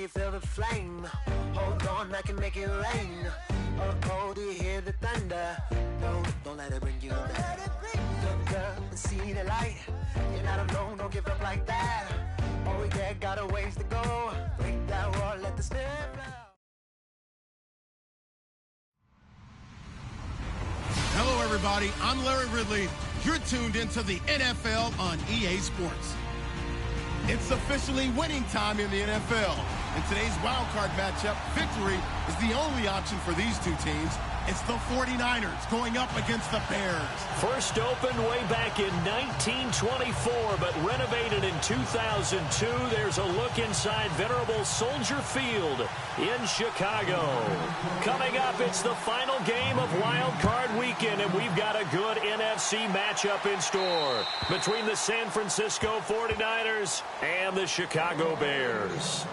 you feel the flame? Hold on, I can make it rain. Oh, do you hear the thunder? No, don't let it bring you down. Look up and see the light. You're not alone, don't give up like that. Oh yeah, got a ways to go. Break that wall, let the spirit flow. Hello, everybody. I'm Larry Ridley. You're tuned into the NFL on EA Sports. It's officially winning time in the NFL. In today's wildcard matchup, victory is the only option for these two teams. It's the 49ers going up against the Bears. First opened way back in 1924, but renovated in 2002. There's a look inside venerable Soldier Field in Chicago. Coming up, it's the final game of Wild Card Weekend, and we've got a good NFC matchup in store between the San Francisco 49ers and the Chicago Bears.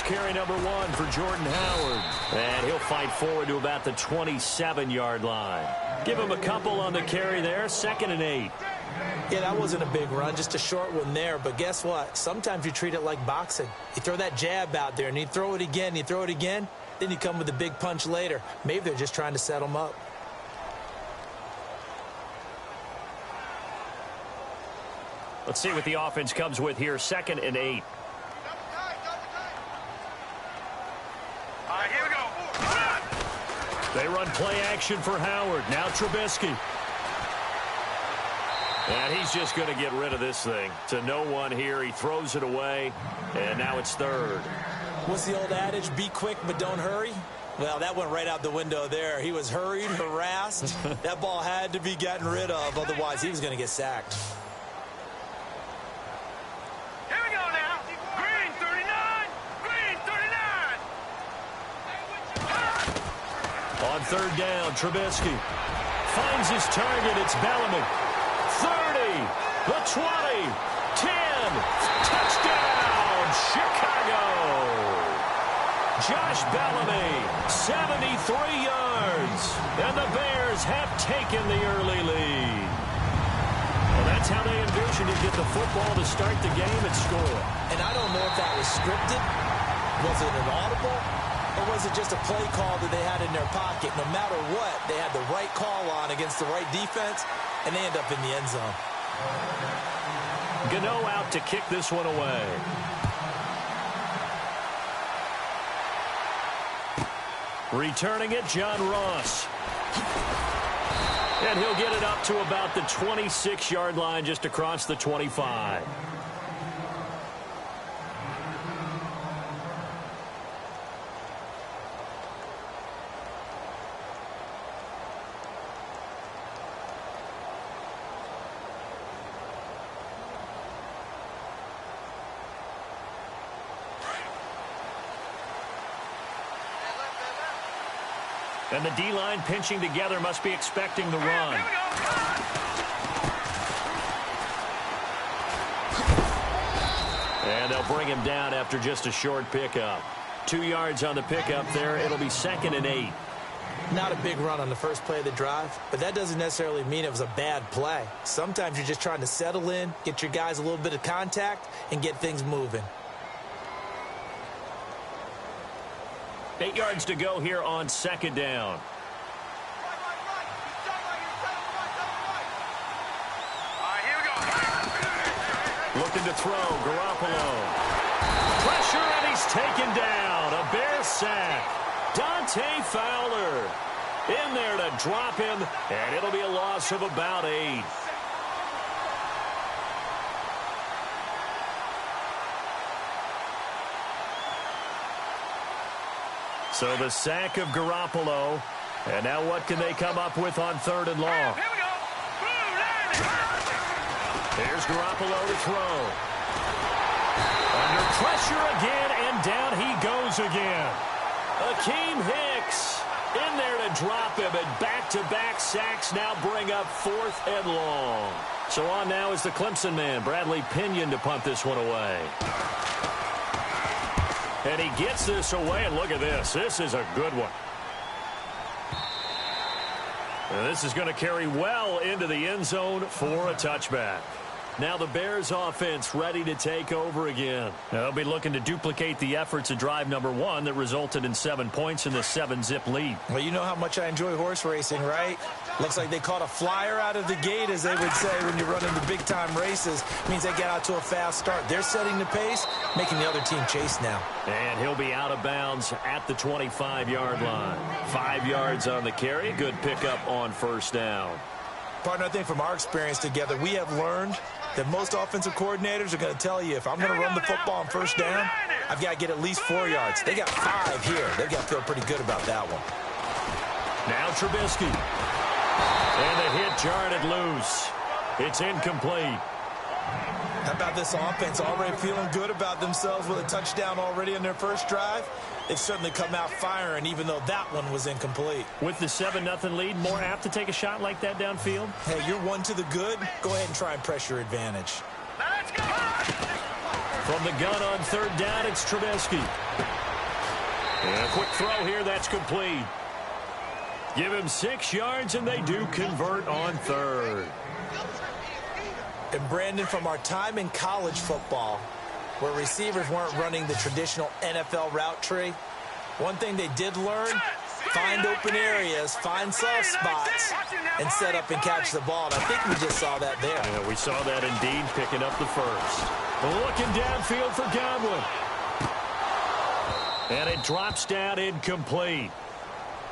Carry number 1 for Jordan Howard. And he'll fight forward to about the 27-yard line. Give him a couple on the carry there. 2nd and 8. Yeah, that wasn't a big run, just a short one there. But guess what? Sometimes you treat it like boxing. You throw that jab out there, and you throw it again, you throw it again. Then you come with a big punch later. Maybe they're just trying to set him up. Let's see what the offense comes with here. 2nd and 8. They run play action for Howard. Now Trubisky. And he's just going to get rid of this thing. To no one here. He throws it away. And now it's 3rd. What's the old adage? Be quick, but don't hurry. Well, that went right out the window there. He was hurried, harassed. That ball had to be gotten rid of. Otherwise, he was going to get sacked. On 3rd down, Trubisky finds his target. It's Bellamy. 30, the 20, 10, touchdown, Chicago. Josh Bellamy, 73 yards, and the Bears have taken the early lead. Well, that's how they envisioned to get the football to start the game and score. And I don't know if that was scripted. Was it an audible? Or was it just a play call that they had in their pocket? No matter what, they had the right call on against the right defense, and they end up in the end zone. Gano out to kick this one away. Returning it, John Ross. And he'll get it up to about the 26-yard line, just across the 25. And the D-line pinching together, must be expecting the run. And they'll bring him down after just a short pickup. 2 yards on the pickup there. It'll be 2nd and 8. Not a big run on the first play of the drive, but that doesn't necessarily mean it was a bad play. Sometimes you're just trying to settle in, get your guys a little bit of contact, and get things moving. 8 yards to go here on 2nd down. Looking to throw, Garoppolo. Pressure, and he's taken down. A Bear sack. Dante Fowler in there to drop him, and it'll be a loss of about 8. So the sack of Garoppolo. And now what can they come up with on 3rd and long? Here's Garoppolo to throw. Under pressure again, and down he goes again. Akeem Hicks in there to drop him, and back-to-back sacks now bring up 4th and long. So on now is the Clemson man, Bradley Pinion, to punt this one away. And he gets this away, and look at this. This is a good one. And this is going to carry well into the end zone for a touchback. Now the Bears offense ready to take over again. They'll be looking to duplicate the efforts of drive number 1 that resulted in 7 points in the 7-zip lead. Well, you know how much I enjoy horse racing, right? Looks like they caught a flyer out of the gate, as they would say when you're running the big-time races. Means they get out to a fast start. They're setting the pace, making the other team chase now. And he'll be out of bounds at the 25-yard line. 5 yards on the carry. Good pickup on first down. Partner, I think from our experience together, we have learned that most offensive coordinators are going to tell you, if I'm going to run the football on first down, I've got to get at least 4 yards. They got 5 here. They've got to feel pretty good about that one. Now Trubisky. And the hit jarred it loose. It's incomplete. How about this offense already feeling good about themselves with a touchdown already in their first drive? They've certainly come out firing, even though that one was incomplete. With the 7-0 lead, more apt to take a shot like that downfield? Hey, you're 1 to the good. Go ahead and try and press your advantage. Let's go! From the gun on 3rd down, it's Trubisky. And a quick throw here, that's complete. Give him 6 yards, and they do convert on 3rd. And Brandon, from our time in college football, where receivers weren't running the traditional NFL route tree, one thing they did learn, find open areas, find soft spots, and set up and catch the ball. And I think we just saw that there. Yeah, we saw that indeed, picking up the first. Looking downfield for Godwin. And it drops down incomplete.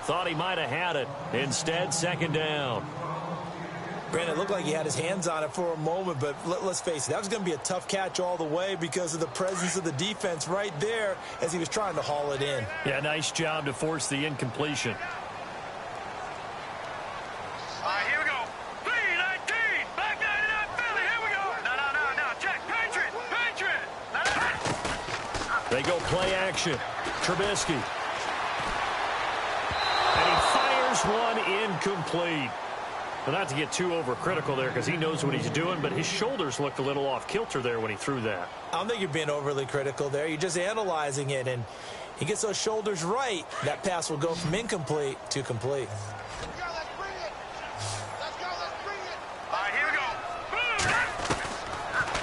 Thought he might have had it. Instead, 2nd down. Brandon, it looked like he had his hands on it for a moment, but let's face it, that was going to be a tough catch all the way because of the presence of the defense right there as he was trying to haul it in. Yeah, nice job to force the incompletion. All right, here we go. 3-19, back 99, Philly, here we go. No, check, Patriot. They go play action. Trubisky. And he fires one incomplete. Well, not to get too overcritical there because he knows what he's doing, but his shoulders looked a little off kilter there when he threw that. I don't think you're being overly critical there. You're just analyzing it, and he gets those shoulders right. That pass will go from incomplete to complete. Let's bring it. All right, here we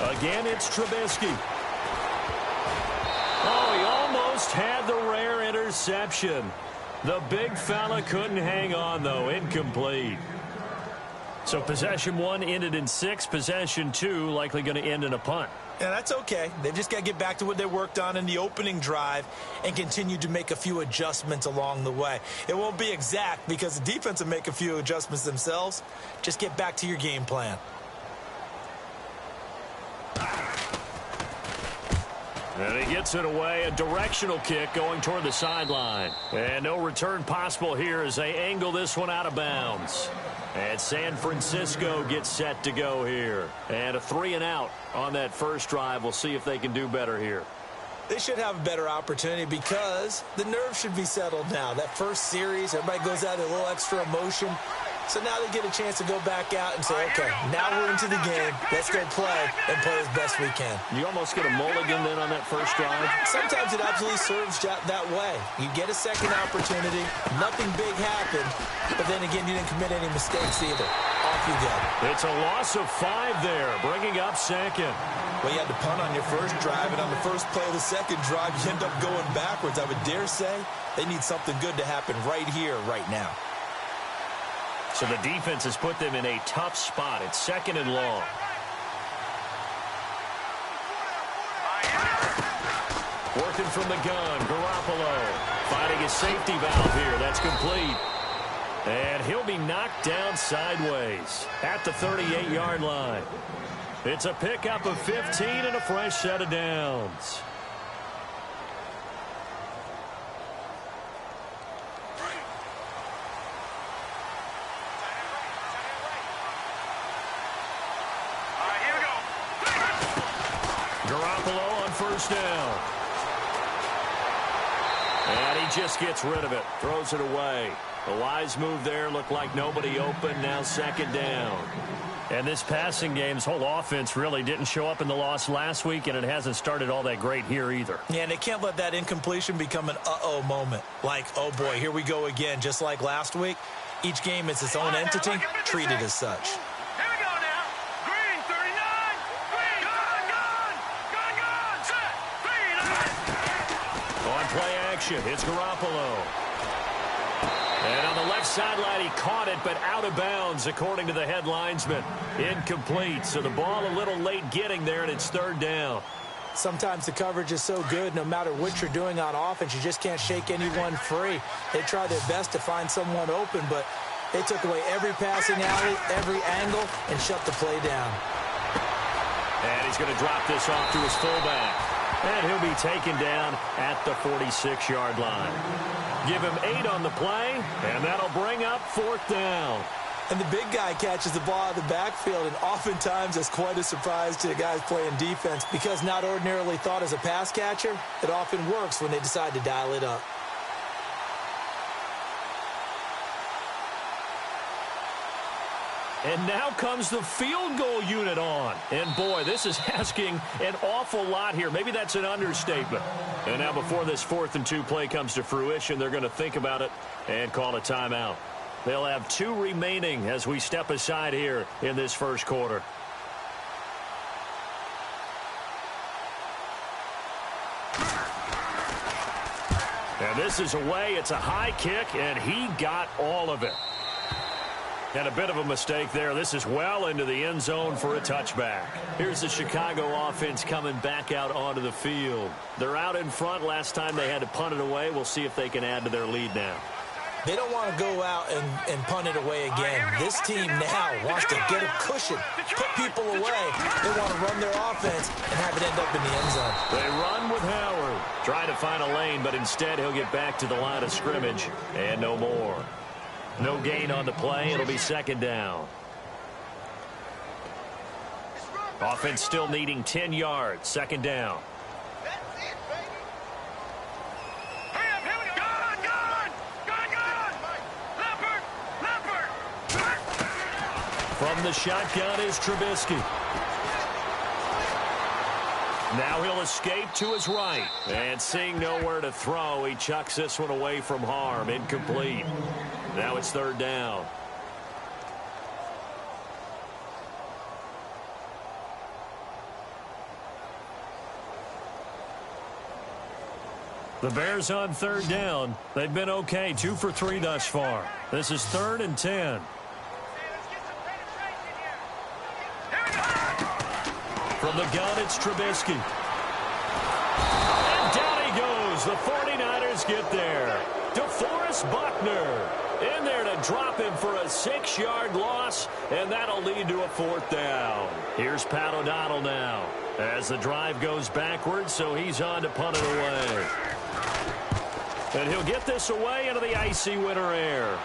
go. Again, it's Trubisky. Oh, he almost had the rare interception. The big fella couldn't hang on, though. Incomplete. So possession 1 ended in 6. Possession 2 likely going to end in a punt. Yeah, that's okay. They've just got to get back to what they worked on in the opening drive and continue to make a few adjustments along the way. It won't be exact because the defense will make a few adjustments themselves. Just get back to your game plan. And he gets it away. A directional kick going toward the sideline. And no return possible here as they angle this one out of bounds. And San Francisco gets set to go here. And a 3-and-out on that first drive. We'll see if they can do better here. They should have a better opportunity because the nerves should be settled now. That first series, everybody goes out with a little extra emotion. So now they get a chance to go back out and say, okay, now we're into the game. Let's go play and play as best we can. You almost get a mulligan then on that first drive? Sometimes it absolutely serves that way. You get a second opportunity. Nothing big happened. But then again, you didn't commit any mistakes either. Off you go. It's a loss of 5 there, bringing up 2nd. Well, you had to punt on your first drive, and on the first play of the second drive, you end up going backwards. I would dare say they need something good to happen right here, right now. So the defense has put them in a tough spot. It's 2nd and long. Working from the gun, Garoppolo finding his safety valve here. That's complete. And he'll be knocked down sideways at the 38-yard line. It's a pickup of 15 and a fresh set of downs. Garoppolo on first down. And he just gets rid of it, throws it away. A wise move there. Looked like nobody open. Now second down. And this passing game's whole offense really didn't show up in the loss last week, and it hasn't started all that great here either. Yeah, and they can't let that incompletion become an uh-oh moment. Like, oh, boy, here we go again, just like last week. Each game is its own entity, treated as such. Here we go now. Green, 39. Green, gone, set. Green, On play action, it's Garoppolo. And on the left sideline, he caught it, but out of bounds, according to the head linesman. Incomplete, so the ball a little late getting there, and it's third down. Sometimes the coverage is so good, no matter what you're doing on offense, you just can't shake anyone free. They try their best to find someone open, but they took away every passing alley, every angle, and shut the play down. And he's going to drop this off to his fullback. And he'll be taken down at the 46-yard line. Give him 8 on the play, and that'll bring up fourth down. And the big guy catches the ball out of the backfield, and oftentimes it's quite a surprise to the guys playing defense because not ordinarily thought as a pass catcher, it often works when they decide to dial it up. And now comes the field goal unit on. And, boy, this is asking an awful lot here. Maybe that's an understatement. And now before this 4th and 2 play comes to fruition, they're going to think about it and call a timeout. They'll have 2 remaining as we step aside here in this first quarter. And this is away. It's a high kick, and he got all of it. And a bit of a mistake there. This is well into the end zone for a touchback. Here's the Chicago offense coming back out onto the field. They're out in front. Last time they had to punt it away. We'll see if they can add to their lead now. They don't want to go out and punt it away again. This team now wants to get a cushion, put people away. They want to run their offense and have it end up in the end zone. They run with Howard. Try to find a lane, but instead he'll get back to the line of scrimmage and no more. No gain on the play. It'll be second down. Offense still needing 10 yards. Second down. From the shotgun is Trubisky. Now he'll escape to his right. And seeing nowhere to throw, he chucks this one away from harm. Incomplete. Now it's third down. The Bears on third down. They've been okay. 2 for 3 thus far. This is 3rd and 10. From the gun, it's Trubisky. And down he goes. The 49ers get there. DeForest Buckner in there to drop him for a 6-yard loss, and that'll lead to a 4th down. Here's Pat O'Donnell now as the drive goes backwards, so he's on to punt it away. And he'll get this away into the icy winter air.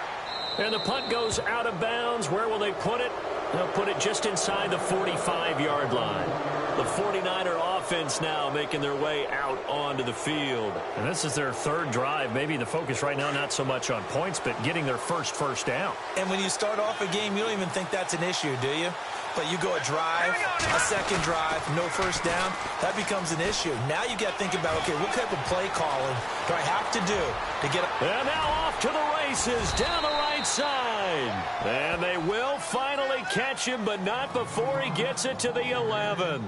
And the punt goes out of bounds. Where will they put it? They'll put it just inside the 45-yard line. The 49er offense now making their way out onto the field. And this is their 3rd drive. Maybe the focus right now not so much on points, but getting their first down. And when you start off a game, you don't even think that's an issue, do you? But you go a drive, a second drive, no first down, that becomes an issue. Now you got to think about, okay, what type of play calling do I have to do to get up? And now off to the races down the right side. And they will finally catch him, but not before he gets it to the 11.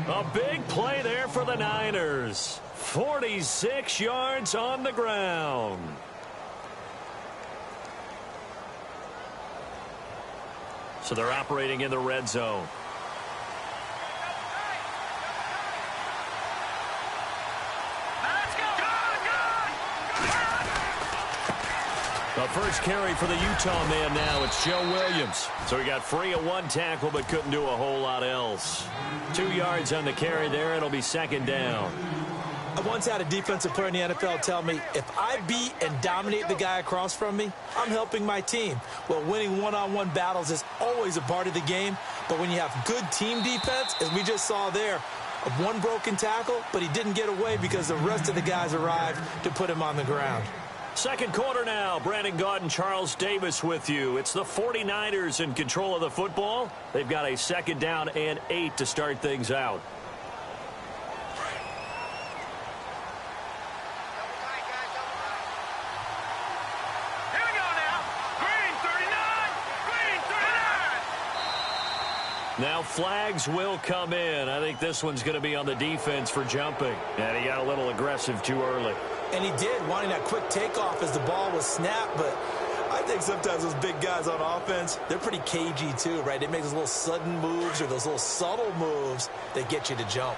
A big play there for the Niners. 46 yards on the ground. So they're operating in the red zone. The first carry for the Utah man now, it's Joe Williams. So he got free of 1 tackle but couldn't do a whole lot else. 2 yards on the carry there. It'll be second down. I once had a defensive player in the NFL tell me, if I beat and dominate the guy across from me, I'm helping my team. Well, winning one-on-one battles is always a part of the game, but when you have good team defense, as we just saw there, of 1 broken tackle, but he didn't get away because the rest of the guys arrived to put him on the ground. Second quarter now. Brandon Gaudin and Charles Davis with you. It's the 49ers in control of the football. They've got a 2nd down and 8 to start things out. Here we go now. Green 39. Green 39. Now flags will come in. I think this one's going to be on the defense for jumping. And he got a little aggressive too early. And he did, wanting that quick takeoff as the ball was snapped. But I think sometimes those big guys on offense, they're pretty cagey too, right? They make those little sudden moves or those little subtle moves that get you to jump.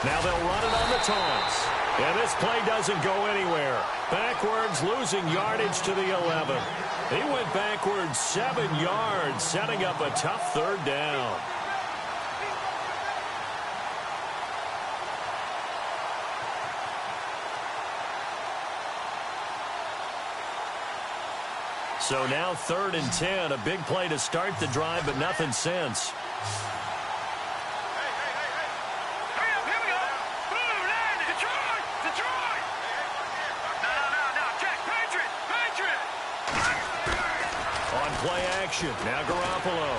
Now they'll run it on the toss. And this play doesn't go anywhere. Backwards, losing yardage to the 11. He went backwards 7 yards, setting up a tough 3rd down. So now 3rd and 10. A big play to start the drive, but nothing since. Play action. Now Garoppolo.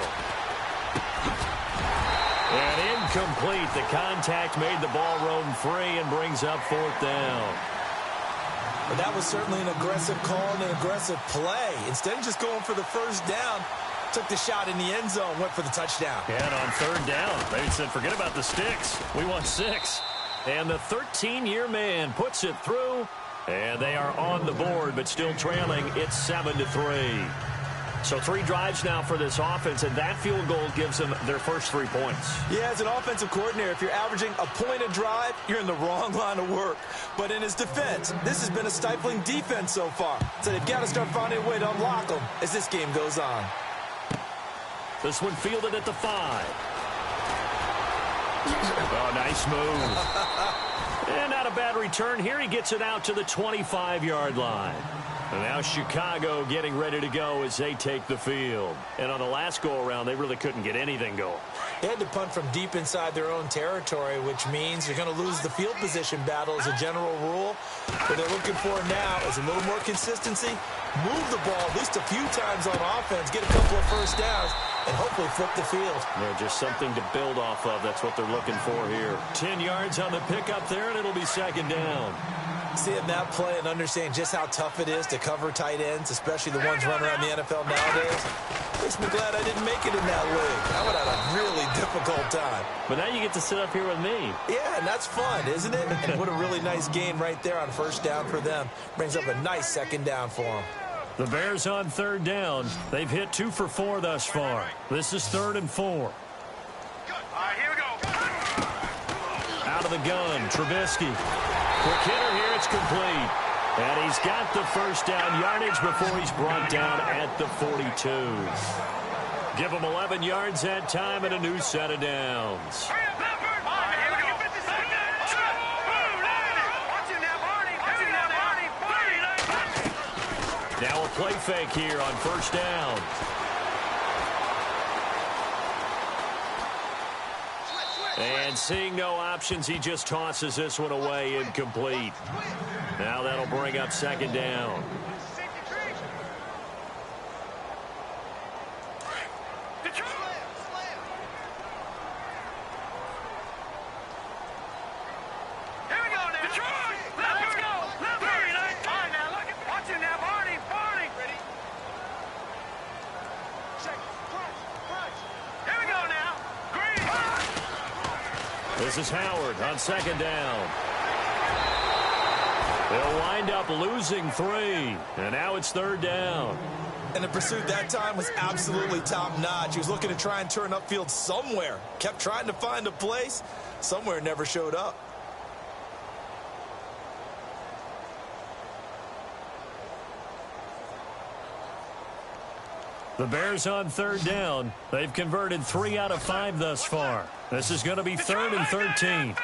And incomplete. The contact made the ball roam free and brings up 4th down. But that was certainly an aggressive call and an aggressive play. Instead of just going for the 1st down, took the shot in the end zone, went for the touchdown. And on 3rd down, they said, forget about the sticks. We want 6. And the 13-year man puts it through. And they are on the board, but still trailing. It's 7-3. So 3 drives now for this offense, and that field goal gives them their first 3 points. Yeah, as an offensive coordinator, if you're averaging a point a drive, you're in the wrong line of work. But in his defense, this has been a stifling defense so far. So they've got to start finding a way to unlock them as this game goes on. This one fielded at the 5. Oh, nice move. And not a bad return here. He gets it out to the 25-yard line. And now Chicago getting ready to go as they take the field. And on the last go-around, they really couldn't get anything going. They had to punt from deep inside their own territory, which means you're going to lose the field position battle as a general rule. What they're looking for now is a little more consistency, move the ball at least a few times on offense, get a couple of 1st downs, and hopefully flip the field. Yeah, just something to build off of. That's what they're looking for here. 10 yards on the pickup there, and it'll be 2nd down. Seeing that play and understanding just how tough it is to cover tight ends, especially the ones running around the NFL nowadays, makes me glad I didn't make it in that league. I would have had a really difficult time. But now you get to sit up here with me. Yeah, and that's fun, isn't it? And what a really nice game right there on 1st down for them. Brings up a nice 2nd down for them. The Bears on 3rd down. They've hit 2 for 4 thus far. This is 3rd and 4. All right, here we go. Out of the gun, Trubisky. Quick hitter here, it's complete. And he's got the 1st down yardage before he's brought down at the 42. Give him 11 yards that time and a new set of downs. Now a play fake here on 1st down. And seeing no options, he just tosses this one away, incomplete. Now that'll bring up 2nd down. This is Howard on 2nd down. They'll wind up losing 3. And now it's 3rd down. And the pursuit that time was absolutely top-notch. He was looking to try and turn upfield somewhere. Kept trying to find a place. Somewhere never showed up. The Bears on 3rd down. They've converted 3 out of 5 thus far. This is going to be 3rd and 13.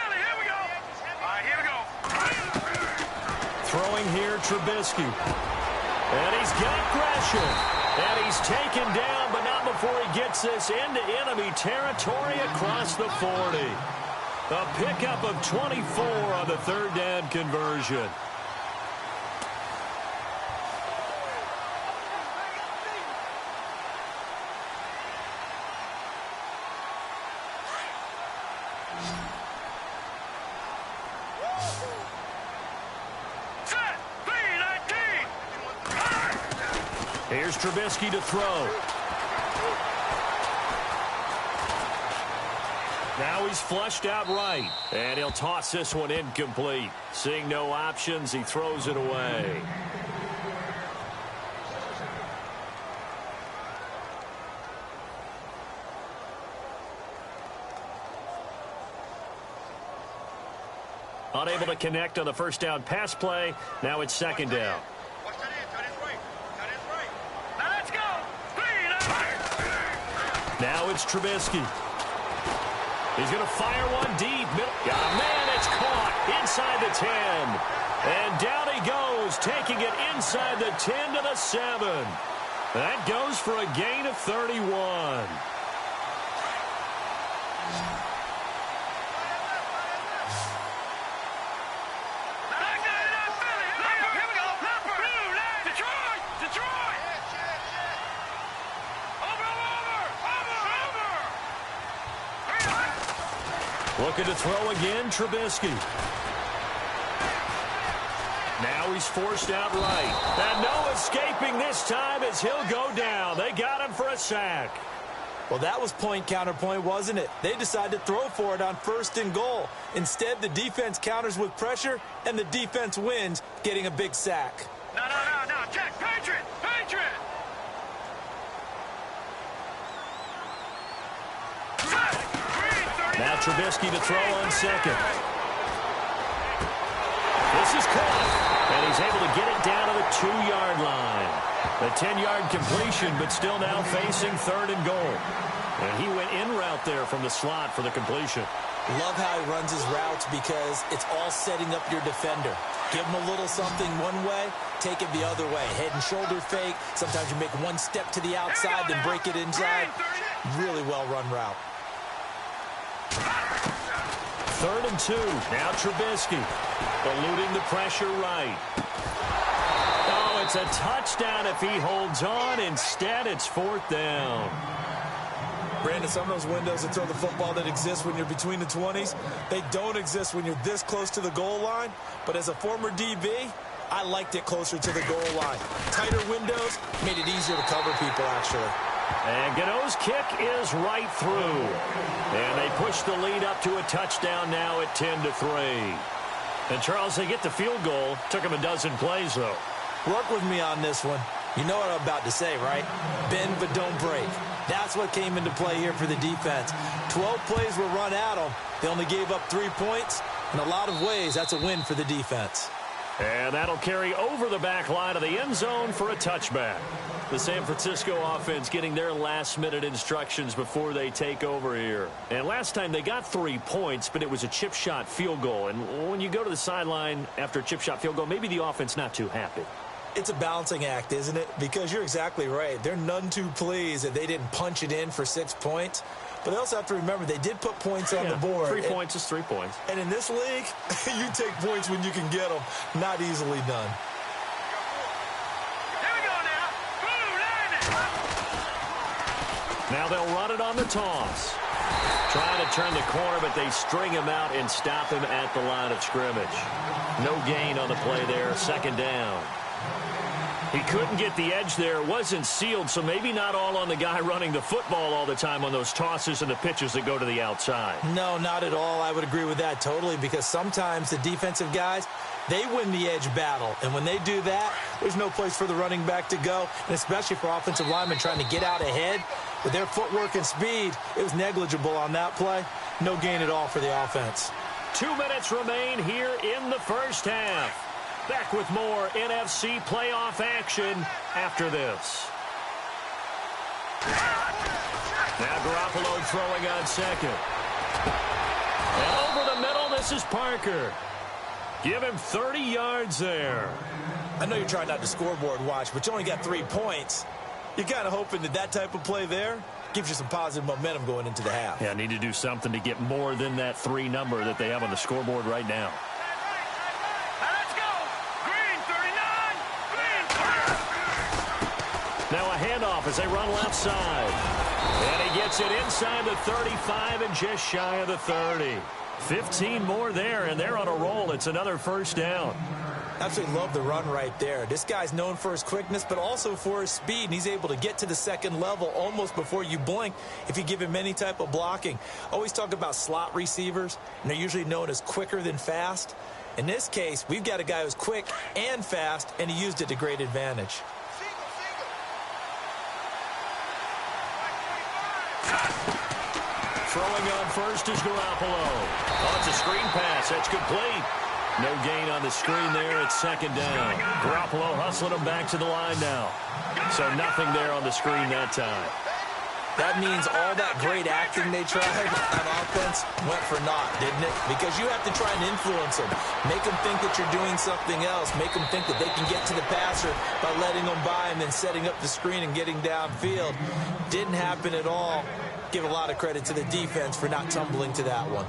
Throwing here, Trubisky. And he's got Gresham. And he's taken down, but not before he gets this into enemy territory across the 40. A pickup of 24 on the third down conversion. Here's Trubisky to throw. Now he's flushed out right, and he'll toss this one incomplete. Seeing no options, he throws it away. Unable to connect on the first down pass play. Now it's second down. Now it's Trubisky. He's going to fire one deep. Got a man, it's caught inside the 10. And down he goes, taking it inside the 10 to the 7. That goes for a gain of 31. Looking to throw again, Trubisky. Now he's forced out right. And no escaping this time as he'll go down. They got him for a sack. Well, that was point counterpoint, wasn't it? They decided to throw for it on 1st and goal. Instead, the defense counters with pressure, and the defense wins, getting a big sack. No, Jack, Patriot! Now Trubisky to throw on second. This is caught, and he's able to get it down to the 2-yard line. A 10-yard completion, but still now facing 3rd and goal. And he went in route there from the slot for the completion. Love how he runs his routes because it's all setting up your defender. Give him a little something one way, take it the other way. Head and shoulder fake. Sometimes you make one step to the outside, then break it inside. Really well-run route. 3rd and 2. Now Trubisky eluding the pressure right. Oh, it's a touchdown if he holds on. Instead, it's 4th down. Brandon, some of those windows that throw the football that exist when you're between the 20s, they don't exist when you're this close to the goal line. But as a former DB, I liked it closer to the goal line. Tighter windows made it easier to cover people, actually. And Gano's kick is right through. And they push the lead up to a touchdown now at 10-3. And, Charles, they get the field goal. Took them a dozen plays, though. Work with me on this one. You know what I'm about to say, right? Bend but don't break. That's what came into play here for the defense. 12 plays were run at them. They only gave up 3 points. In a lot of ways, that's a win for the defense. And that'll carry over the back line of the end zone for a touchback. The San Francisco offense getting their last-minute instructions before they take over here. And last time they got 3 points, but it was a chip shot field goal. And when you go to the sideline after a chip shot field goal, maybe the offense not too happy. It's a balancing act, isn't it? Because you're exactly right. They're none too pleased that they didn't punch it in for 6 points. But they also have to remember they did put points on the board. 3 points is 3 points. And in this league, you take points when you can get them. Not easily done. Here we go now. Now they'll run it on the toss. Trying to turn the corner, but they string him out and stop him at the line of scrimmage. No gain on the play there. 2nd down. He couldn't get the edge there. Wasn't sealed, so maybe not all on the guy running the football all the time on those tosses and the pitches that go to the outside. No, not at all. I would agree with that totally because sometimes the defensive guys, they win the edge battle. And when they do that, there's no place for the running back to go, and especially for offensive linemen trying to get out ahead. With their footwork and speed, it was negligible on that play. No gain at all for the offense. 2 minutes remain here in the first half. Back with more NFC playoff action after this. Now Garoppolo throwing on second. And over the middle, this is Parker. Give him 30 yards there. I know you're trying not to scoreboard watch, but you only got 3 points. You're kind of hoping that type of play there gives you some positive momentum going into the half. Yeah, need to do something to get more than that 3 number that they have on the scoreboard right now. Let's go. Green 39. Green 30. Now a handoff as they run left side. And he gets it inside the 35 and just shy of the 30. 15 more there, and they're on a roll. It's another first down. Absolutely love the run right there. This guy's known for his quickness, but also for his speed, and he's able to get to the second level almost before you blink if you give him any type of blocking. Always talk about slot receivers, and they're usually known as quicker than fast. In this case, we've got a guy who's quick and fast, and he used it to great advantage. Throwing on first is Garoppolo. Oh, it's a screen pass. That's complete. No gain on the screen there. It's second down. Garoppolo hustling him back to the line now. So nothing there on the screen that time. That means all that great acting they tried on offense went for naught, didn't it? Because you have to try and influence them. Make them think that you're doing something else. Make them think that they can get to the passer by letting them by and then setting up the screen and getting downfield. Didn't happen at all. Give a lot of credit to the defense for not tumbling to that one.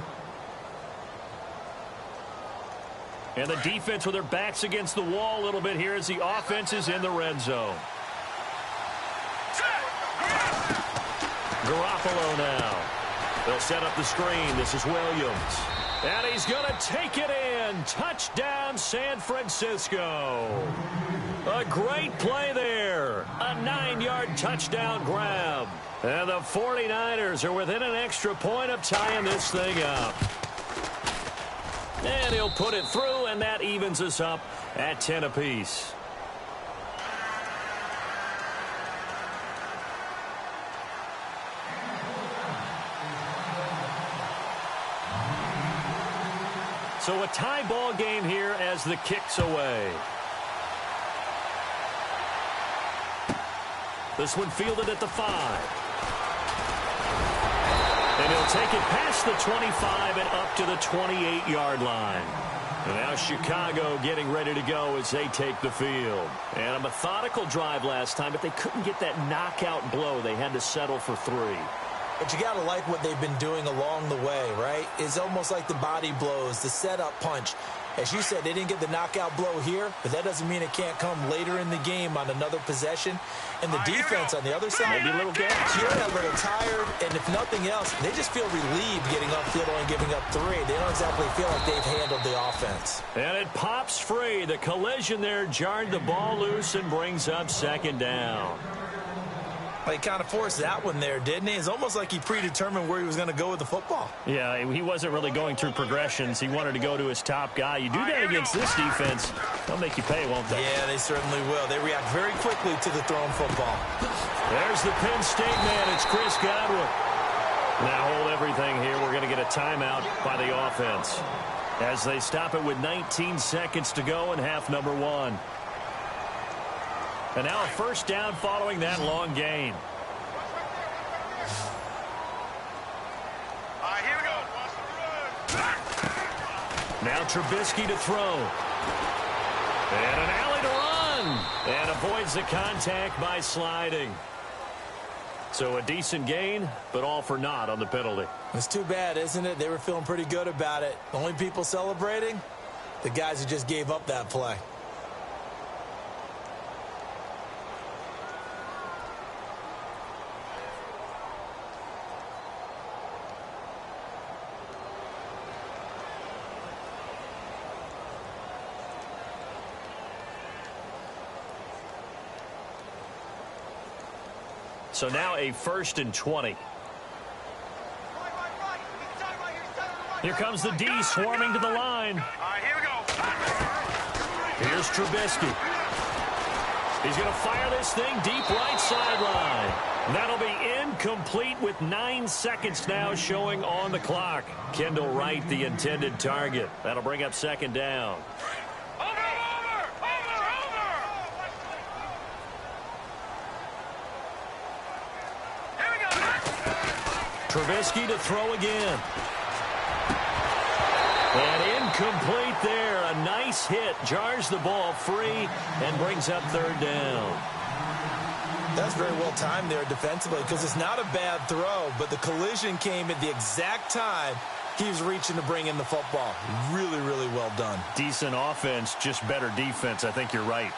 And the defense with their backs against the wall a little bit here as the offense is in the red zone. Garoppolo now. They'll set up the screen. This is Williams. And he's going to take it in. Touchdown, San Francisco. A great play there. A 9-yard touchdown grab. And the 49ers are within an extra point of tying this thing up. And he'll put it through, and that evens us up at 10 apiece. So a tie ball game here as the kick's away. This one fielded at the 5. And he'll take it past the 25 and up to the 28-yard line. And now Chicago getting ready to go as they take the field. And a methodical drive last time, but they couldn't get that knockout blow. They had to settle for 3. But you got to like what they've been doing along the way, right? It's almost like the body blows, the setup punch. As you said, they didn't get the knockout blow here, but that doesn't mean it can't come later in the game on another possession. And the defense on the other side, maybe a little gas. Yeah, a little tired, and if nothing else, they just feel relieved getting upfield only giving up 3. They don't exactly feel like they've handled the offense. And it pops free. The collision there jarred the ball loose and brings up second down. He kind of forced that one there, didn't he? It's almost like he predetermined where he was going to go with the football. Yeah, he wasn't really going through progressions. He wanted to go to his top guy. You do that against this defense, they'll make you pay, won't they? Yeah, they certainly will. They react very quickly to the thrown football. There's the Penn State man. It's Chris Godwin. Now hold everything here. We're going to get a timeout by the offense as they stop it with 19 seconds to go in half number 1. And now a first down following that long gain. Here we go. Now Trubisky to throw. And an alley to run. And avoids the contact by sliding. So a decent gain, but all for naught on the penalty. It's too bad, isn't it? They were feeling pretty good about it. The only people celebrating, the guys who just gave up that play. So now a 1st and 20. Here comes the D swarming to the line. Here we go. Here's Trubisky. He's going to fire this thing deep right sideline. That'll be incomplete with 9 seconds now showing on the clock. Kendall Wright, the intended target. That'll bring up second down. Trubisky to throw again. And incomplete there. A nice hit. Jars the ball free and brings up third down. That's very well timed there defensively because it's not a bad throw, but the collision came at the exact time he was reaching to bring in the football. Really, really well done. Decent offense, just better defense. I think you're right.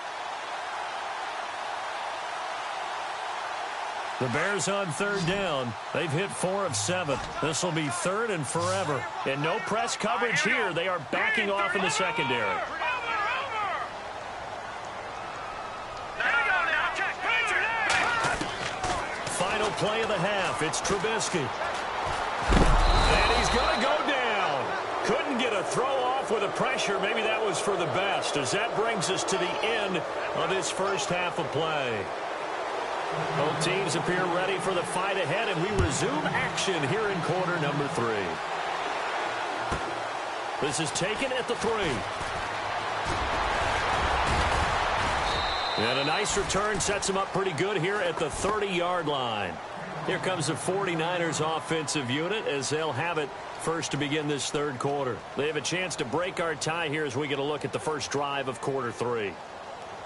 The Bears on third down. They've hit 4 of 7. This will be third and forever. And no press coverage here. They are backing off in the secondary. Final play of the half. It's Trubisky. And he's going to go down. Couldn't get a throw off with the pressure. Maybe that was for the best, as that brings us to the end of this first half of play. Both teams appear ready for the fight ahead, and we resume action here in quarter number 3. This is taken at the 3. And a nice return sets him up pretty good here at the 30-yard line. Here comes the 49ers offensive unit as they'll have it first to begin this third quarter. They have a chance to break our tie here as we get a look at the first drive of quarter 3.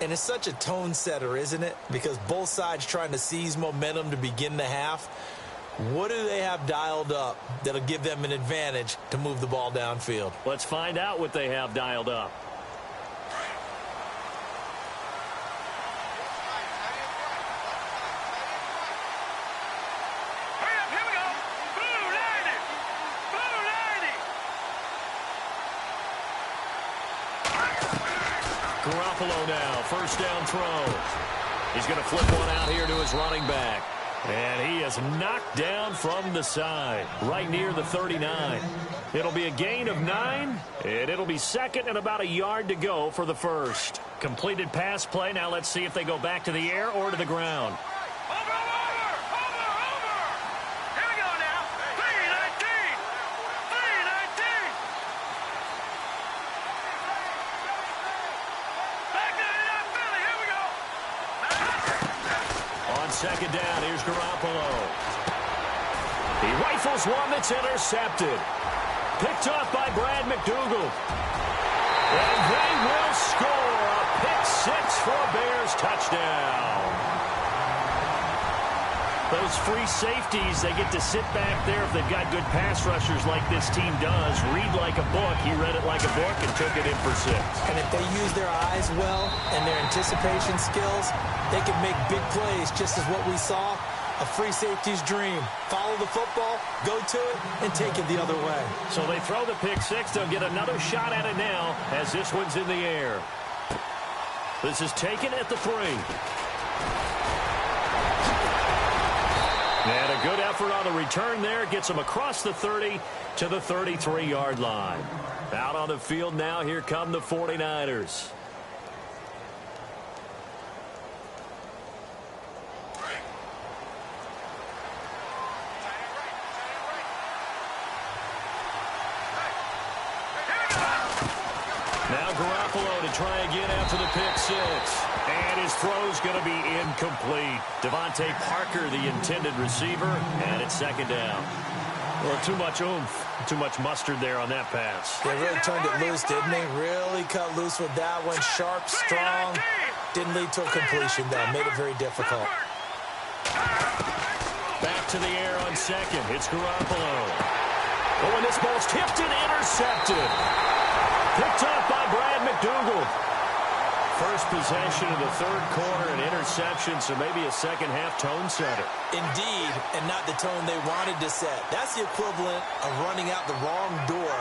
And it's such a tone setter, isn't it? Because both sides trying to seize momentum to begin the half. What do they have dialed up that'll give them an advantage to move the ball downfield? Let's find out what they have dialed up. Garoppolo now, first down throw. He's going to flip one out here to his running back. And he is knocked down from the side, right near the 39. It'll be a gain of 9, and it'll be second and about a yard to go for the first. Completed pass play. Now let's see if they go back to the air or to the ground. Second down, here's Garoppolo. He rifles one that's intercepted. Picked off by Brad McDougal. And they will score a pick-6 for a Bears touchdown. Those free safeties, they get to sit back there if they've got good pass rushers like this team does. Read like a book. He read it like a book and took it in for 6. And if they use their eyes well and their anticipation skills, they can make big plays, just as what we saw, a free safety's dream. Follow the football, go to it, and take it the other way. So they throw the pick-6. They'll get another shot at it now as this one's in the air. This is taken at the 3. And a good effort on the return there. Gets them across the 30 to the 33-yard line. Out on the field now, here come the 49ers. Now Garoppolo to try again after the pick-6. And his throw's going to be incomplete. Devontae Parker, the intended receiver, and it's second down. Well, too much oomph, too much mustard there on that pass. They really turned it loose, didn't they? Really cut loose with that one. Sharp, strong. Didn't lead to a completion, though. Made it very difficult. Back to the air on second. It's Garoppolo. Oh, and this ball's tipped and intercepted. Picked up by Brad McDougal. First possession of the third quarter, an interception, so maybe a second-half tone setter. Indeed, and not the tone they wanted to set. That's the equivalent of running out the wrong door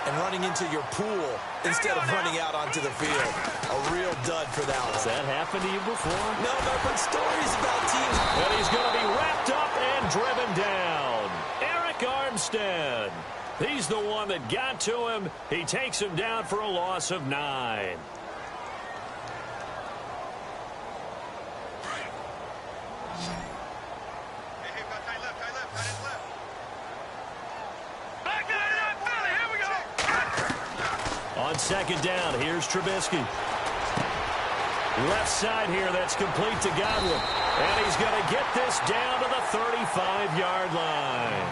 and running into your pool instead of running out onto the field. A real dud for that one. Has that happened to you before? No, but I've heard stories about teams. And he's going to be wrapped up and driven down. Eric Armstead. He's the one that got to him. He takes him down for a loss of 9. On second down, here's Trubisky. Left side here, that's complete to Godwin. And he's going to get this down to the 35-yard line.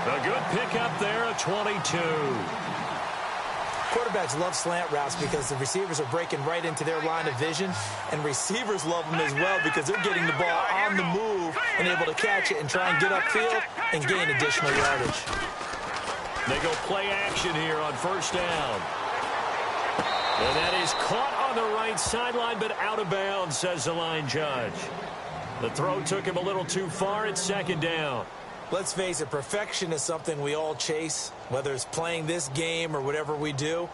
A good pickup there, a 22. Quarterbacks love slant routes because the receivers are breaking right into their line of vision, and receivers love them as well because they're getting the ball on the move and able to catch it and try and get upfield and gain additional yardage. They go play action here on first down. And that is caught on the right sideline, but out of bounds, says the line judge. The throw took him a little too far. It's second down. Let's face it, perfection is something we all chase, whether it's playing this game or whatever we do.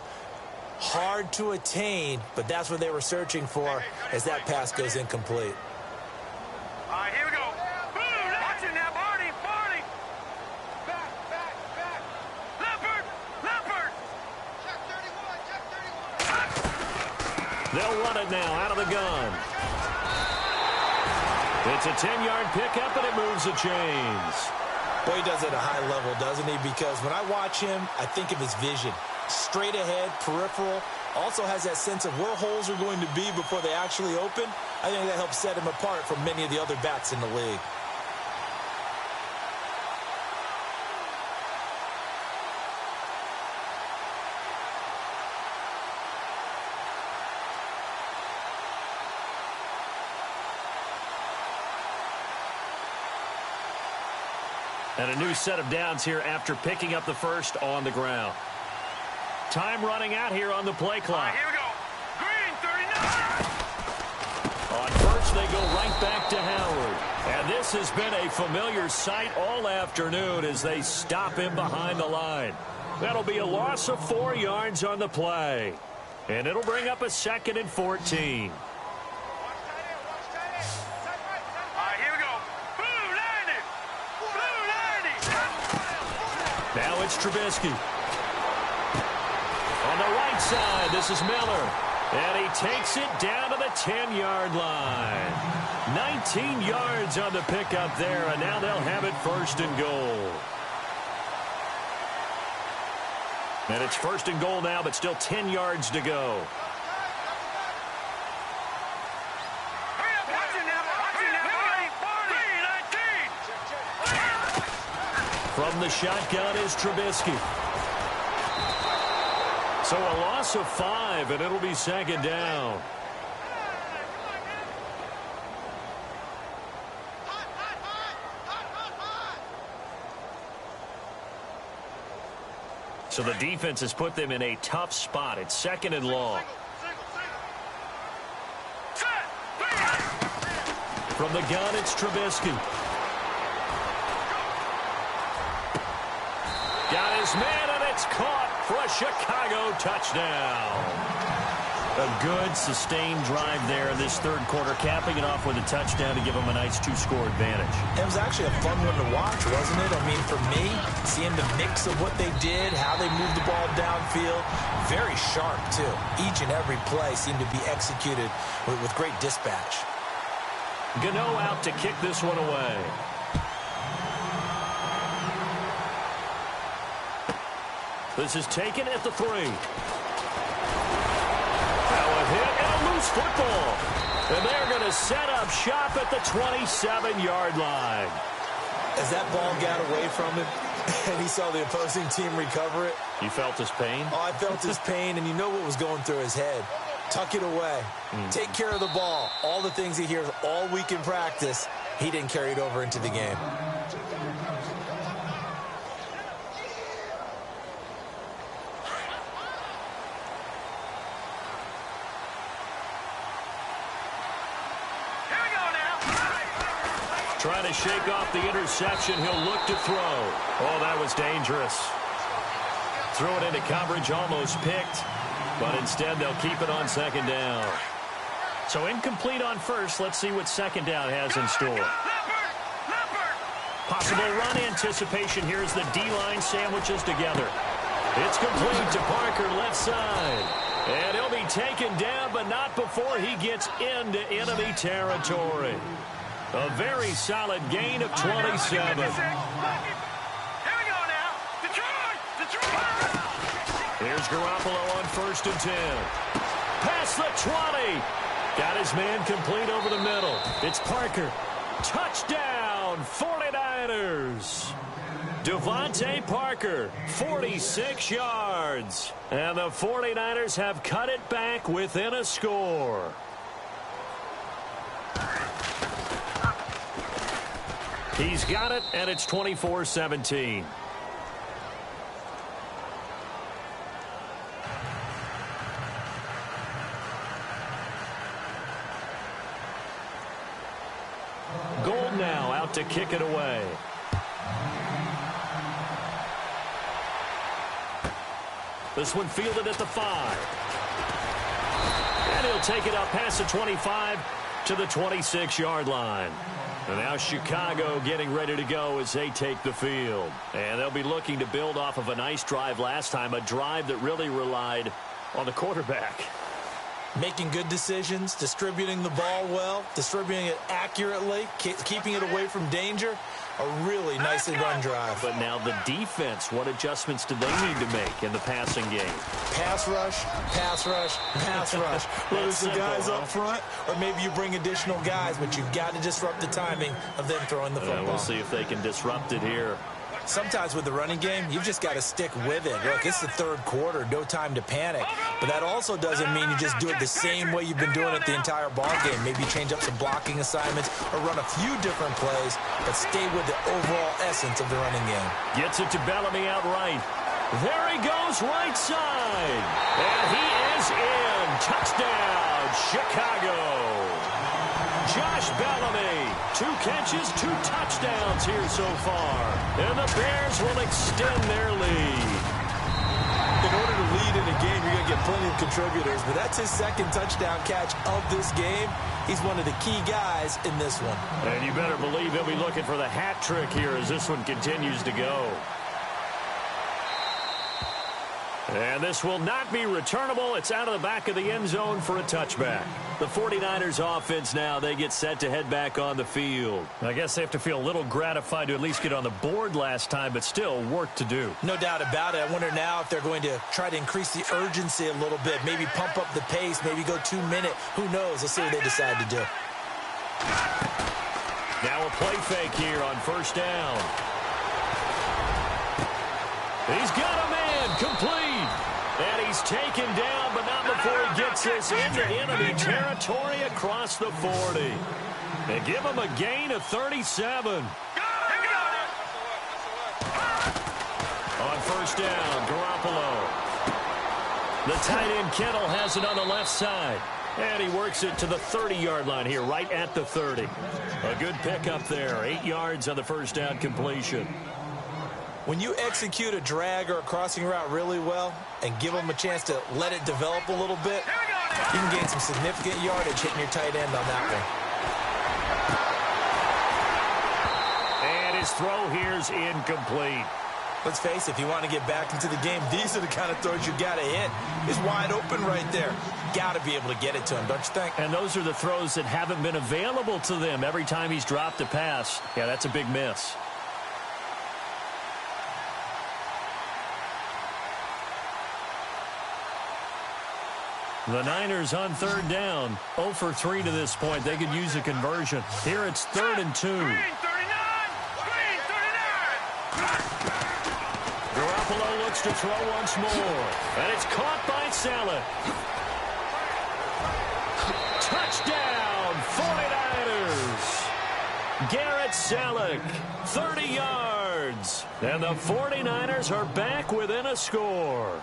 Hard to attain, but that's what they were searching for as that pass goes incomplete. All right, here we go. Watch it now, Barney. Back. Leopard. Check 31. They'll run it now out of the gun. It's a 10-yard pickup, and it moves the chains. Boy, he does it at a high level, doesn't he? Because when I watch him, I think of his vision. Straight ahead, peripheral. Also has that sense of where holes are going to be before they actually open. I think that helps set him apart from many of the other backs in the league. And a new set of downs here after picking up the first on the ground. Time running out here on the play clock. Here we go. Green, 39. On first, they go right back to Howard. And this has been a familiar sight all afternoon as they stop him behind the line. That'll be a loss of 4 yards on the play. And it'll bring up a 2nd and 14. Now it's Trubisky. On the right side, this is Miller. And he takes it down to the 10-yard line. 19 yards on the pickup there, and now they'll have it 1st and goal. And it's 1st and goal now, but still 10 yards to go. From the shotgun is Trubisky. So a loss of 5, and it'll be 2nd down. So the defense has put them in a tough spot. It's 2nd and long. From the gun, it's Trubisky. Got his man, and it's caught for a Chicago touchdown. A good, sustained drive there in this third quarter, capping it off with a touchdown to give them a nice 2-score advantage. It was actually a fun one to watch, wasn't it? I mean, for me, seeing the mix of what they did, how they moved the ball downfield, very sharp, too. Each and every play seemed to be executed with great dispatch. Gano out to kick this one away. This is taken at the 3. Now a hit and a loose football. And they're going to set up shop at the 27-yard line. As that ball got away from him and he saw the opposing team recover it. You felt his pain? Oh, I felt his pain, and you know what was going through his head. Tuck it away. Take care of the ball. All the things he hears all week in practice, he didn't carry it over into the game. Trying to shake off the interception. He'll look to throw. Oh, that was dangerous. Threw it into coverage, almost picked. But instead, they'll keep it on 2nd down. So incomplete on first. Let's see what 2nd down has in store. Possible run anticipation here as the D-line sandwiches together. It's complete to Parker, left side. And he'll be taken down, but not before he gets into enemy territory. A very solid gain of 27. Here we go now. Detroit! Here's Garoppolo on 1st and 10. Past the 20. Got his man complete over the middle. It's Parker. Touchdown, 49ers. Devontae Parker, 46 yards. yards. And the 49ers have cut it back within a score. He's got it, and it's 24-17. Gold now out to kick it away. This one fielded at the 5. And he'll take it up past the 25 to the 26-yard line. And now Chicago getting ready to go as they take the field. And they'll be looking to build off of a nice drive last time, a drive that really relied on the quarterback. Making good decisions, distributing the ball well, distributing it accurately, keeping it away from danger. A really nicely run drive. But now the defense, what adjustments do they need to make in the passing game? Pass rush, pass rush, pass rush. Whether it's the guys up front or maybe you bring additional guys, but you've got to disrupt the timing of them throwing the football. We'll see if they can disrupt it here. Sometimes with the running game, you've just got to stick with it. Look, it's the third quarter, no time to panic. But that also doesn't mean you just do it the same way you've been doing it the entire ball game. Maybe change up some blocking assignments or run a few different plays, but stay with the overall essence of the running game. Gets it to Bellamy outright. There he goes, right side. And he is in. Touchdown, Chicago. Josh Bellamy, 2 catches, 2 touchdowns here so far. And the Bears will extend their lead. In order to lead in a game, you're going to get plenty of contributors, but that's his second touchdown catch of this game. He's one of the key guys in this one. And you better believe he'll be looking for the hat trick here as this one continues to go. And this will not be returnable. It's out of the back of the end zone for a touchback. The 49ers offense now, they get set to head back on the field. I guess they have to feel a little gratified to at least get on the board last time, but still work to do. No doubt about it. I wonder now if they're going to try to increase the urgency a little bit, maybe pump up the pace, maybe go 2-minute. Who knows? Let's see what they decide to do. Now a play fake here on first down. He's got a man complete. And he's taken down, but not before he gets this into enemy territory across the 40. And give him a gain of 37. On first down, Garoppolo. The tight end Kittle has it on the left side. And he works it to the 30-yard line here, right at the 30. A good pickup there, 8 yards on the first down completion. When you execute a drag or a crossing route really well and give them a chance to let it develop a little bit, you can gain some significant yardage hitting your tight end on that one. And his throw here's incomplete. Let's face it, if you want to get back into the game, these are the kind of throws you got to hit. He's wide open right there. Got to be able to get it to him, don't you think? And those are the throws that haven't been available to them every time he's dropped a pass. Yeah, that's a big miss. The Niners on third down, 0 for 3 to this point. They could use a conversion. Here it's 3rd and 2. Garoppolo looks to throw once more. And it's caught by Saleh. Touchdown, 49ers. Garrett Saleh, 30 yards. And the 49ers are back within a score.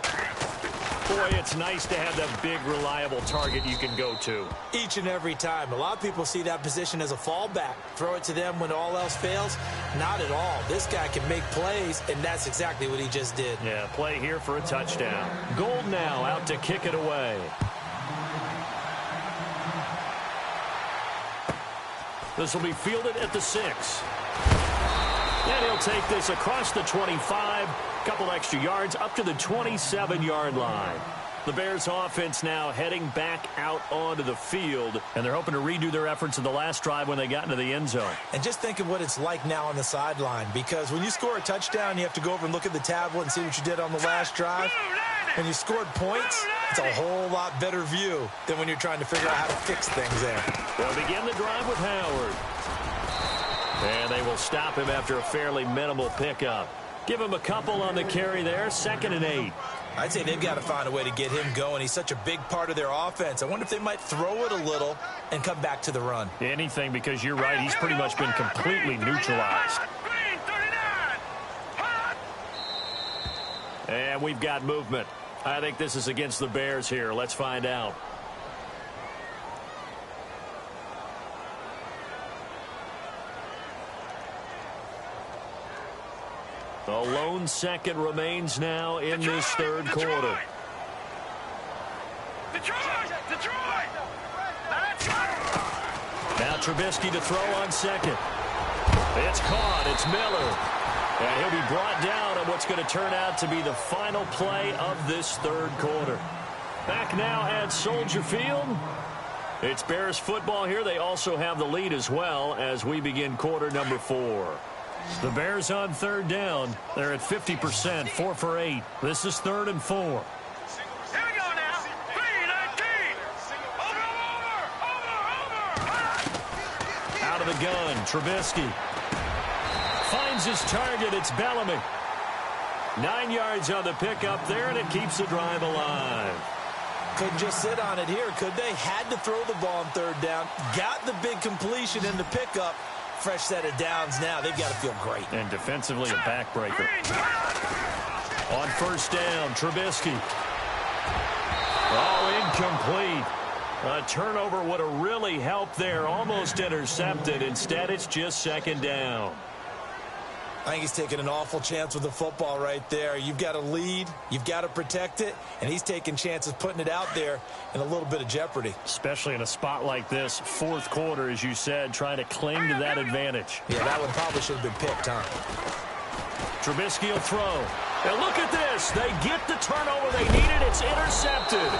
Boy, it's nice to have that big, reliable target you can go to. Each and every time. A lot of people see that position as a fallback. Throw it to them when all else fails. Not at all. This guy can make plays, and that's exactly what he just did. Yeah, play here for a touchdown. Gold now out to kick it away. This will be fielded at the 6. And he'll take this across the 25. Couple extra yards up to the 27-yard line. The Bears offense now heading back out onto the field, and they're hoping to redo their efforts in the last drive when they got into the end zone. And just think of what it's like now on the sideline, because when you score a touchdown, you have to go over and look at the tablet and see what you did on the last drive. When you scored points, it's a whole lot better view than when you're trying to figure out how to fix things there. They'll begin the drive with Howard. And they will stop him after a fairly minimal pickup. Give him a couple on the carry there, 2nd and 8. I'd say they've got to find a way to get him going. He's such a big part of their offense. I wonder if they might throw it a little and come back to the run. Anything, because you're right. He's pretty much been completely neutralized. And we've got movement. I think this is against the Bears here. Let's find out. The lone second remains now in this third quarter. Detroit! Now Trubisky to throw on second. It's caught. It's Miller. And he'll be brought down on what's going to turn out to be the final play of this third quarter. Back now at Soldier Field. It's Bears football here. They also have the lead as well as we begin quarter number 4. The Bears on third down. They're at 50%, 4 for 8. This is 3rd and 4. Here we go now. 3-19. Over. Out of the gun, Trubisky. Finds his target. It's Bellamy. 9 yards on the pickup there, and it keeps the drive alive. Couldn't just sit on it here, could they? Had to throw the ball on third down. Got the big completion in the pickup. Fresh set of downs now. They've got to feel great. And defensively, a backbreaker. On first down, Trubisky. Oh, incomplete. A turnover would have really helped there. Almost intercepted. Instead, it's just second down. I think he's taking an awful chance with the football right there. You've got a lead. You've got to protect it. And he's taking chances putting it out there in a little bit of jeopardy. Especially in a spot like this, fourth quarter, as you said, trying to cling to that advantage. Yeah, that one probably should have been picked, huh? Trubisky will throw. And look at this. They get the turnover they needed. It's intercepted.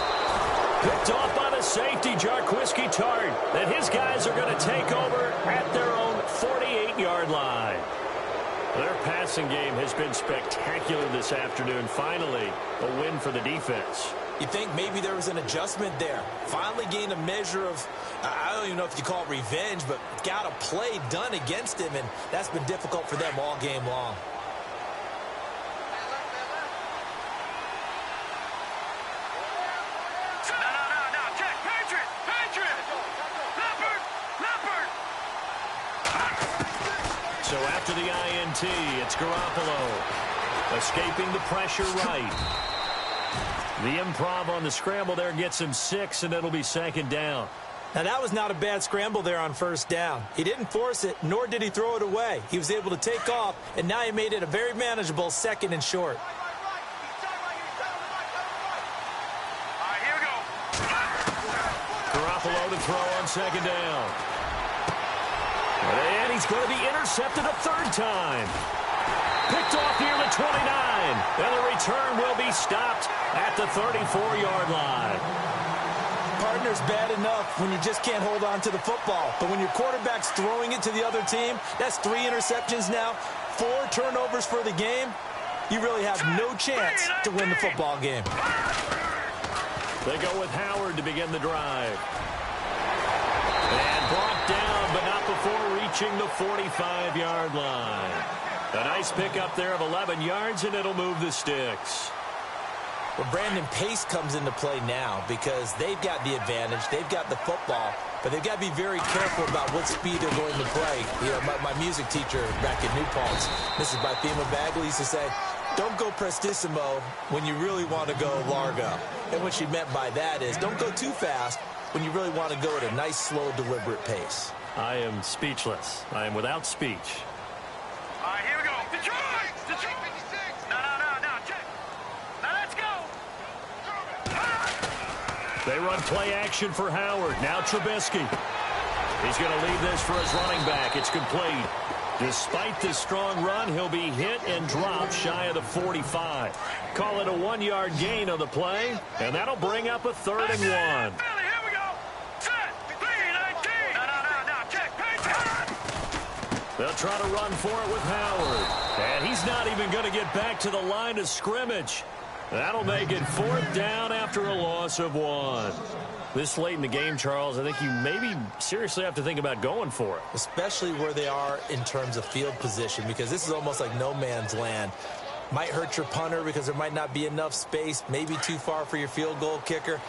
Picked off by the safety, Jakewitt Tart. And his guys are going to take over at their own 48-yard line. Their passing game has been spectacular this afternoon. Finally, a win for the defense. You think maybe there was an adjustment there. Finally gained a measure of, I don't even know if you call it revenge, but got a play done against him, and that's been difficult for them all game long. No, check. Patriot! Leopard! So after the INT, it's Garoppolo. Escaping the pressure right. The improv on the scramble there gets him 6, and it'll be second down. Now, that was not a bad scramble there on first down. He didn't force it, nor did he throw it away. He was able to take off, and now he made it a very manageable 2nd and short. All right, here we go. Garoppolo to throw on second down. And he's going to be intercepted a 3rd time. Picked off near the 29. And the return will be stopped at the 34-yard line. Partner's bad enough when you just can't hold on to the football. But when your quarterback's throwing it to the other team, that's 3 interceptions now, 4 turnovers for the game. You really have no chance to win the football game. They go with Howard to begin the drive. And brought down, but not before reaching the 45-yard line. A nice pickup there of 11 yards, and it'll move the sticks. Well, Brandon, pace comes into play now because they've got the advantage. They've got the football, but they've got to be very careful about what speed they're going to play. You know, my music teacher back at New Paltz, Mrs. Bythema Bagley, used to say, don't go prestissimo when you really want to go largo. And what she meant by that is don't go too fast when you really want to go at a nice, slow, deliberate pace. I am speechless. I am without speech. All right, here we go. Detroit! No, check. Now let's go. They run play action for Howard. Now Trubisky. He's going to leave this for his running back. It's complete. Despite this strong run, he'll be hit and dropped shy of the 45. Call it a 1-yard gain on the play, and that'll bring up a 3rd and 1. Here we go. Set. 3-19. No, check. They'll try to run for it with Howard. And he's not even going to get back to the line of scrimmage. That'll make it 4th down after a loss of 1. This late in the game, Charles, I think you maybe seriously have to think about going for it. Especially where they are in terms of field position, because this is almost like no man's land. Might hurt your punter because there might not be enough space, maybe too far for your field goal kicker.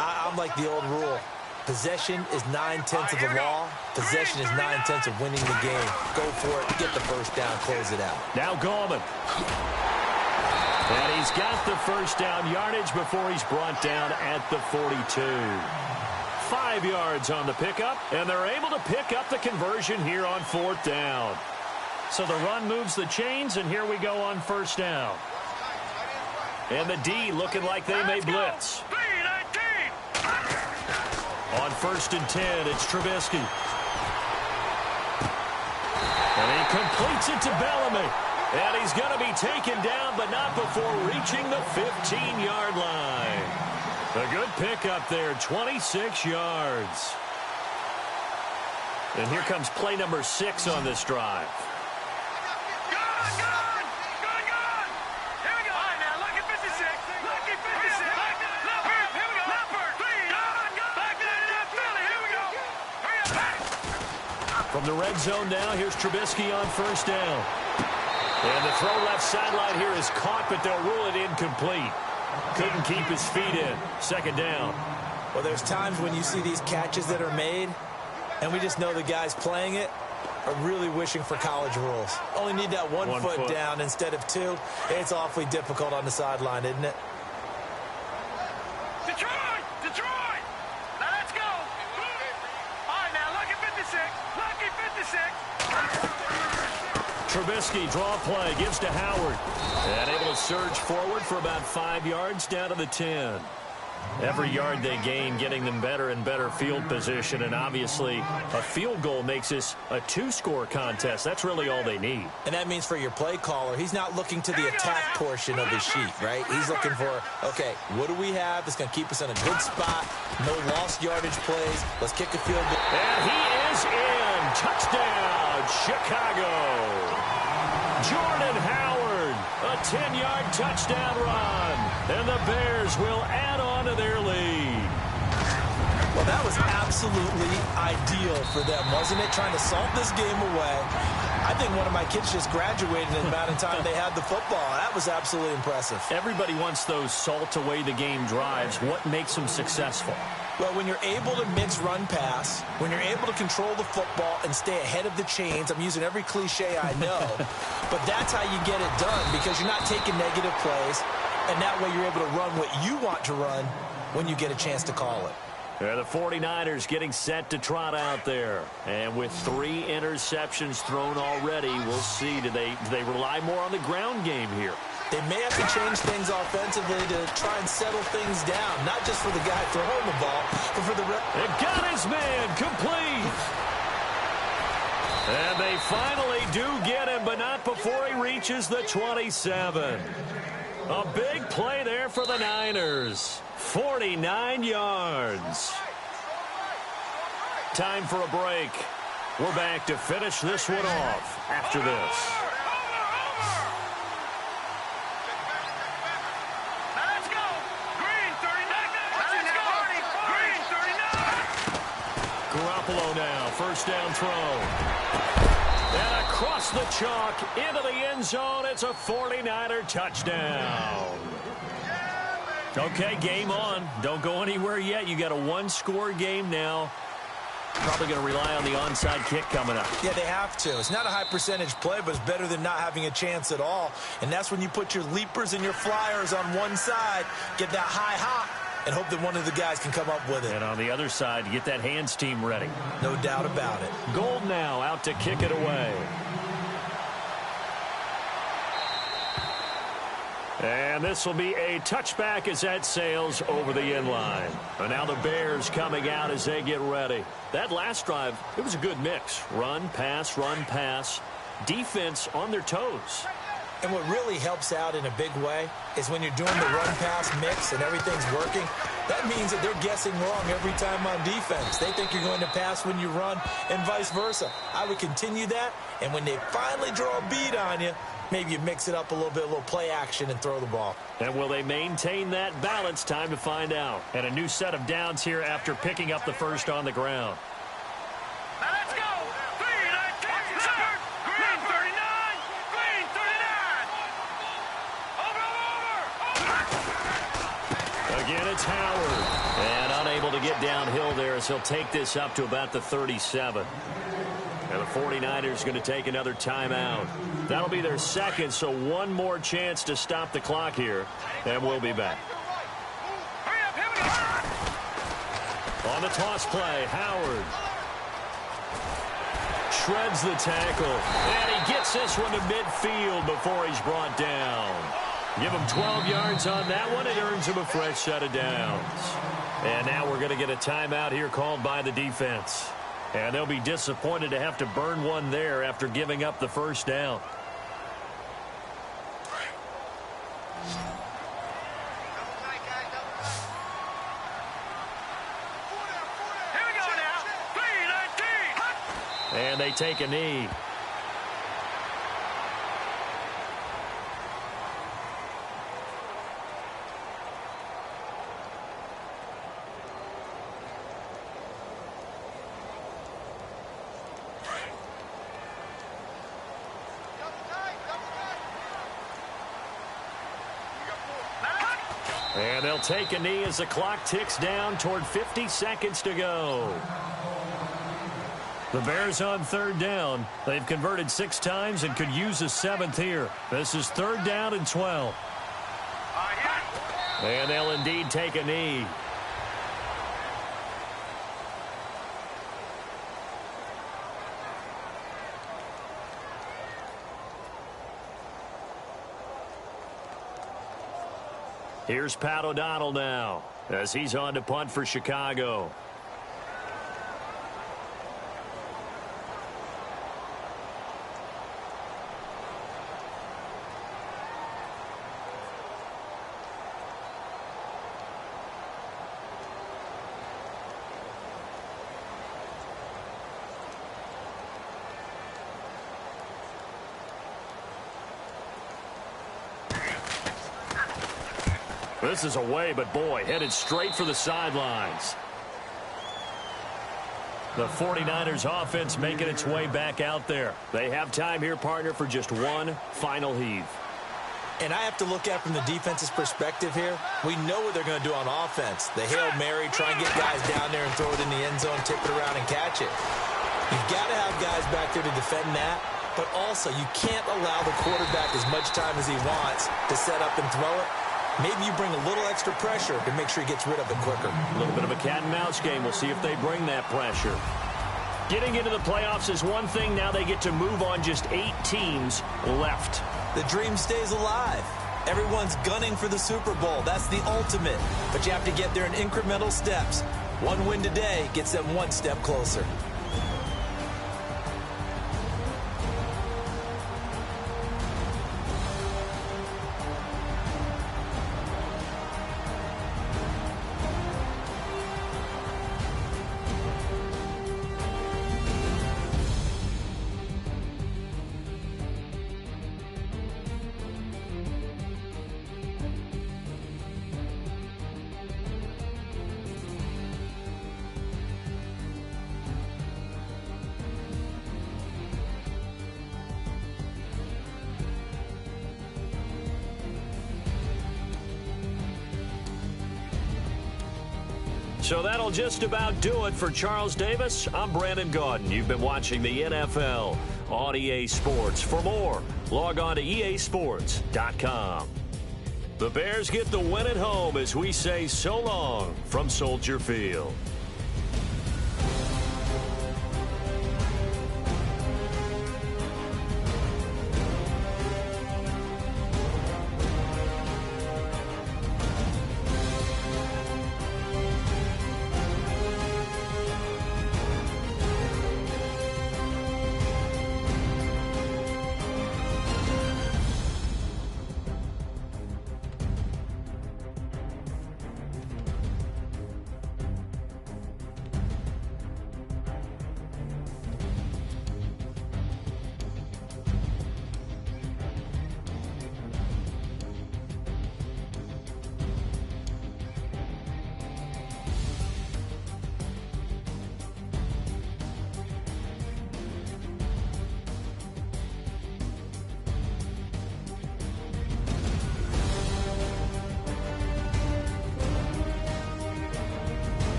I'm like the old rule. Possession is 9/10 of the law. Possession is 9/10 of winning the game. Go for it. Get the first down. Close it out. Now Gallman. And he's got the first down yardage before he's brought down at the 42. 5 yards on the pickup, and they're able to pick up the conversion here on 4th down. So the run moves the chains, and here we go on 1st down. And the D looking like they may blitz. On 1st and 10, it's Trubisky. And he completes it to Bellamy. And he's going to be taken down, but not before reaching the 15-yard line. A good pickup there, 26 yards. And here comes play number 6 on this drive. From the red zone now, here's Trubisky on 1st down. And the throw left sideline here is caught, but they'll rule it incomplete. Couldn't keep his feet in. 2nd down. Well, there's times when you see these catches that are made, and we just know the guys playing it are really wishing for college rules. Only need that one foot down instead of 2. It's awfully difficult on the sideline, isn't it? Detroit! Detroit! Now let's go! All right, now look at 56. Look at 56. Trubisky, draw play, gives to Howard. And able to surge forward for about 5 yards down to the 10. Every yard they gain, getting them better and better field position. And obviously, a field goal makes this a 2-score contest. That's really all they need. And that means for your play caller, he's not looking to the attack portion of his sheet, right? He's looking for, okay, what do we have that's going to keep us in a good spot? No lost yardage plays. Let's kick a field goal. And he is in. Touchdown, Chicago. Jordan Howard, a 10-yard touchdown run. And the Bears will add on to their lead. Well, that was absolutely ideal for them, wasn't it? Trying to salt this game away. I think one of my kids just graduated in the amount of time they had the football. That was absolutely impressive. Everybody wants those salt-away-the-game drives. What makes them successful? Well, when you're able to mix run-pass, when you're able to control the football and stay ahead of the chains, I'm using every cliche I know, but that's how you get it done because you're not taking negative plays, and that way you're able to run what you want to run when you get a chance to call it. The 49ers getting set to trot out there. And with 3 interceptions thrown already, we'll see. Do they rely more on the ground game here? They may have to change things offensively to try and settle things down, not just for the guy throwing the ball, but for the rest. It got his man complete. And they finally do get him, but not before he reaches the 27. A big play there for the Niners. 49 yards. Time for a break. We're back to finish this one off after this. Let's go! Green 39. Let's go! Green 39. Garoppolo now, 1st down throw. And across the chalk into the end zone. It's a 49er touchdown. Okay, game on. Don't go anywhere yet. You got a 1-score game now. Probably going to rely on the onside kick coming up. Yeah, they have to. It's not a high percentage play, but it's better than not having a chance at all. And that's when you put your leapers and your flyers on one side, get that high hop, and hope that one of the guys can come up with it. And on the other side, get that hands team ready. No doubt about it. Gold now out to kick it away. And this will be a touchback as that sails over the end line. And now the Bears coming out as they get ready. That last drive, it was a good mix. Run, pass, defense on their toes. And what really helps out in a big way is when you're doing the run-pass mix and everything's working, that means that they're guessing wrong every time on defense. They think you're going to pass when you run and vice versa. I would continue that, and when they finally draw a bead on you, maybe you mix it up a little bit, a little play action, and throw the ball. And will they maintain that balance? Time to find out. And a new set of downs here after picking up the first on the ground. Now let's go! Green 39. Green 39. Again, it's Howard. And unable to get downhill there as he'll take this up to about the 37. And the 49ers going to take another timeout. That'll be their second, so one more chance to stop the clock here. And we'll be back. On the toss play, Howard shreds the tackle. And he gets this one to midfield before he's brought down. Give him 12 yards on that one. It earns him a fresh set of downs. And now we're going to get a timeout here called by the defense. And they'll be disappointed to have to burn one there after giving up the first down. Here we go now. 3-19. And they take a knee. And they'll take a knee as the clock ticks down toward 50 seconds to go. The Bears on third down. They've converted 6 times and could use a 7th here. This is 3rd down and 12. And they'll indeed take a knee. Here's Pat O'Donnell now as he's on to punt for Chicago. This is away, but boy, headed straight for the sidelines. The 49ers offense making its way back out there. They have time here, partner, for just one final heave. And I have to look at it from the defense's perspective here. We know what they're going to do on offense. The Hail Mary, try and get guys down there and throw it in the end zone, tip it around and catch it. You've got to have guys back there to defend that, but also you can't allow the quarterback as much time as he wants to set up and throw it. Maybe you bring a little extra pressure to make sure he gets rid of it quicker. A little bit of a cat and mouse game. We'll see if they bring that pressure. Getting into the playoffs is one thing. Now they get to move on. Just 8 teams left. The dream stays alive. Everyone's gunning for the Super Bowl. That's the ultimate. But you have to get there in incremental steps. One win today gets them one step closer. So that'll just about do it for Charles Davis. I'm Brandon Gaudin. You've been watching the NFL on EA Sports. For more, log on to easports.com. The Bears get the win at home as we say so long from Soldier Field.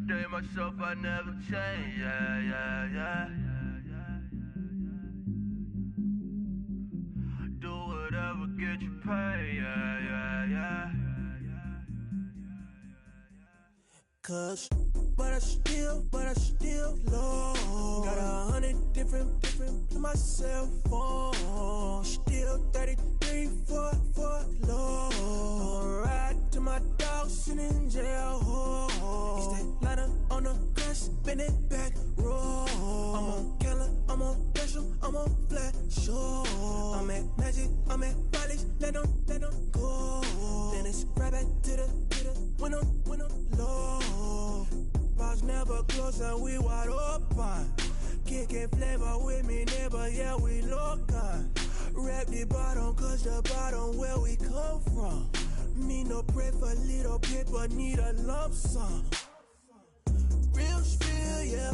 Stay myself, I never change, yeah. Do whatever, get you paid, yeah. Cause, but I still low. Got 100 different to my cell phone. Still 33 for low. I'ma ride to my dog sitting in jail. It's that liner on the grass, spin it back, roll. I'm on Keller, I'm on Gresham, I'm on Flat Shore. I'm at Magic, I'm at Bally's, let them go. Then it's right back to the when I'm low. Bars never close and we wide open. Kicking flavor with me, neighbor, yeah, we local. Rap the bottom, cause the bottom where we come from. Me no pray for little paper, need a lump sum. Real spill, yeah,